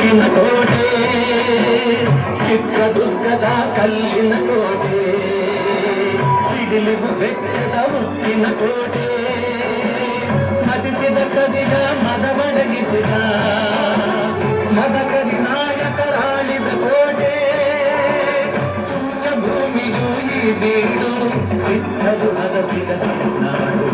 ಉಕ್ಕಿನ ಕೋಟೆ, ಚಿತ್ರದುರ್ಗದ ಕಲ್ಲಿನ ಕೋಟೆ, ಸಿಡಿಲಿಗೂ ಬೆಟ್ಟದ ಉಕ್ಕಿನ ಕೋಟೆ, ಮದಿಸಿದ ಕದಿಗ ಮದವಡಗಿಸಿದ ಮದಕರಿ ನಾಯಕರಾಳಿದ ಕೋಟೆ, ಪುಣ್ಯ ಭೂಮಿಯು ಈ ಬೀಡು ಸಿದ್ಧರು ಹರಸಿದ ನಾಡು,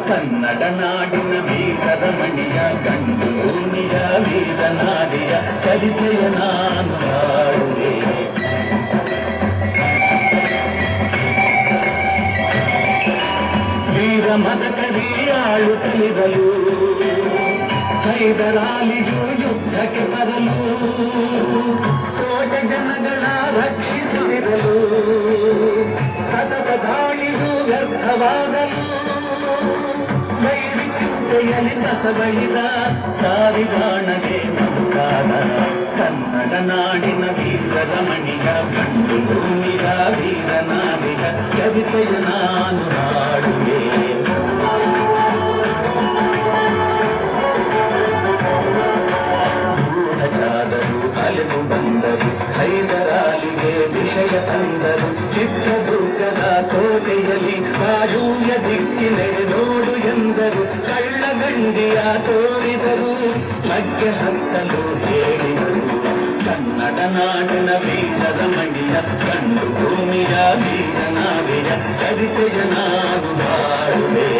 ಕನ್ನಡ ನಾಡಿನ ವೀರದ ಮಣಿಯ ಗಂಡು ಭೂಮಿಯ ವೀರನಾಡಿಯ ಚರಿತೆಯ ನಾನು ಹಾಡುವೆ. ವೀರ ಮದಕರಿ ಆಳುತ್ತಲಿರಲು ಹೈದರಾಲಿಯು ಯುದ್ಧಕ್ಕೆ ಬರಲು, ಕೋಟೆ ಜನಗಳ ರಕ್ಷಿಸುತ್ತಿರಲು ಸತತ ದಾಳಿಯು ವ್ಯರ್ಥವಾಗಲು, ವೈರಿ ಚಿಂತೆಯಲ್ಲಿ ಕಸಬಳಿದ ದಾರಿಗಾಣಗೆ ಮುಂದಾದ ಕನ್ನಡ ನಾಡಿನ ವೀರದ ಮಣಿಯ ಗಂಡು ಭೂಮಿಯ ವೀರನಾಡಿಯ ಚರಿತೆಯ ನಾನು ಹಾಡುವೆ. ಗೂಢಚಾರರು ಅಲೆದು ಬಂದರು, ಹೈದರಾಲಿಗೆ ವಿಷಯ ತಂದರು, ಚಿತ್ರದುರ್ಗದ ಕೋಟೆಯಲ್ಲಿ ಬಾಜೂಯ ದಿಕ್ಕಿನೆಡೆ ನೋಡು ಎಂದರು, ಕಳ್ಳಗಂಡಿಯ ತೋರಿದರು, ಲಗ್ಗೆ ಹತ್ತಲು ಹೇಳಿದರು, ಕನ್ನಡ ನಾಡಿನ ವೀರದ ಮಣಿಯ ಗಂಡು ಭೂಮಿಯ ವೀರನಾಡಿಯ ಚರಿತೆಯ ನಾನು ಹಾಡುವೆ.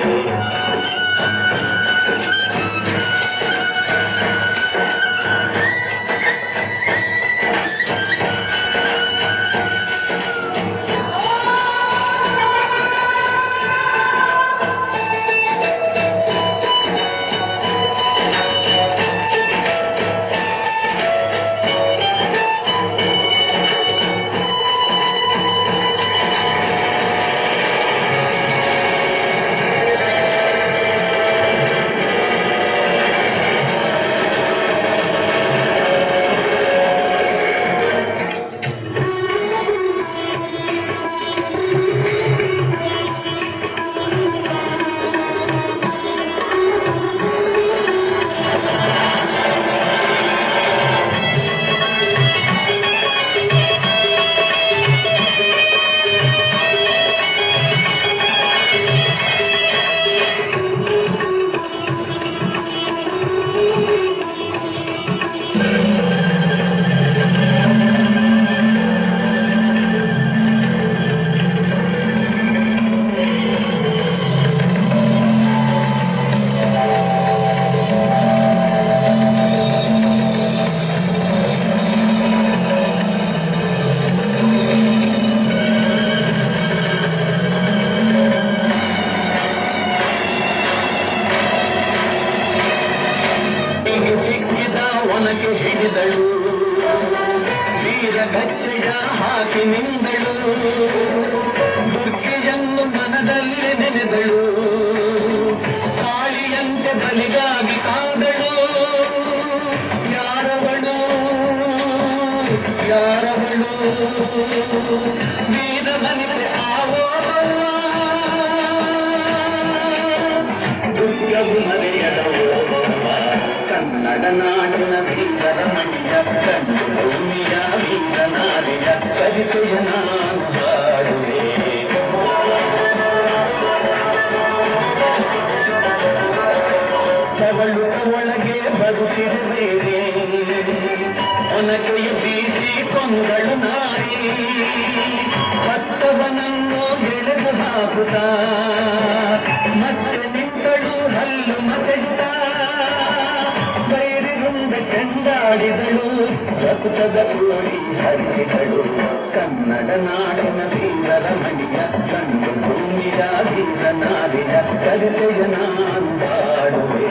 ಹಿಡಿದಳು ವೀರ ಗಚ್ಚೆಯ ಹಾಕಿ ನಿಂದಳು, ದುರ್ಗೆಯನ್ನು ಮನದಲ್ಲಿ ನೆನೆದಳು, ಕಾಳಿಯಂತೆ ಬಲಿಗಾಗಿ ಕಾದಳು, ಯಾರವಳು ಯಾರವಳು ವೀರ ಮನಿತೆ ಆವೋಬವ್ವ, ದುರ್ಗವು ಮರೆಯದವೋ ಕನ್ನಡ ನಾಡಿನ ವೀರರ ಮಣಿಯ ಗಂಡು ಭೂಮಿಯ ವೀರನಾಡಿಯ ಚರಿತೆಯ ನಾನು ಹಾಡುವೆ. ತವಳುತ್ತ ಒಳಗೆ ಬರುತ್ತಿರುವೇರೆ ಒನಕೆಯ ಬೀಸಿ ಕೊಂದಳು ನಾರಿ, ಸತ್ತವನನ್ನು ಎಳೆದು ಹಾಕುತ್ತ ಮತ್ತೆ ನಿಂತಳು ಹಲ್ಲು ಮಸೆಯುತ್ತ, ಚೆಂಡಾಡಿದಳು ರಕ್ತದ ಕೋರಿ ಹರಿಸಿದಳು, ಕನ್ನಡ ನಾಡಿನ ವೀರರ ಮಣಿಯ ಗಂಡು ಭೂಮಿಯ ವೀರನಾಡಿಯ ಚರಿತೆಯ ನಾನು ಹಾಡುವೆ.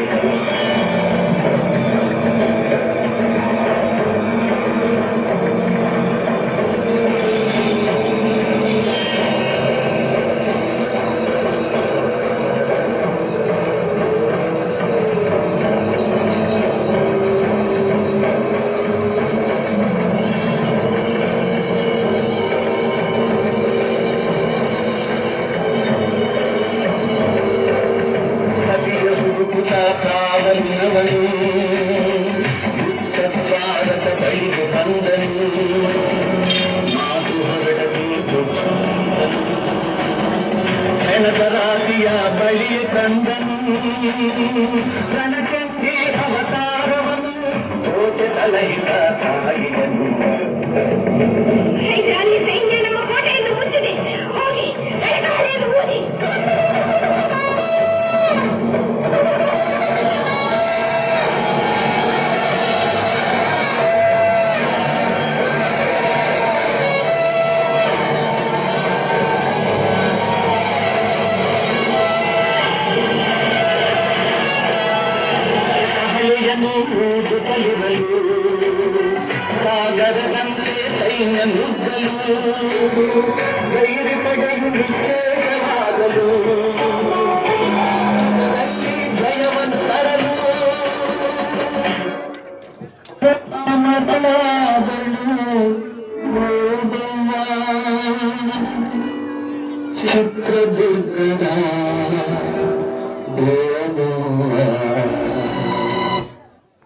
ತಂದನು ರಣಚಂಡಿ ಅವತಾರವನು ಕೋಟೆ ಸಲಹಿತ ತಾಯಿಯನು. ಸೈನ್ಯ ನಮ್ಮ ಕೋಟೆಯನ್ನು ಮುಚ್ಚಿದೆ, ಹೋಗಿ ಎಡಗಾಲಿಯನ್ನು ಊದಿ. ೂದುತ್ತಲಿರಲು ಸಾಗರದಂತೆ ಸೈನ್ಯ ನುಗ್ಗಲು ಗೈರಿ ಪಡೆಯು ವಿಶೇಷವಾಗಲು ಜಯವನ್ನು ತರಲು ಅಮರಳಾದಳು ಓದುವ ಚಿತ್ರದುರ್ಗದ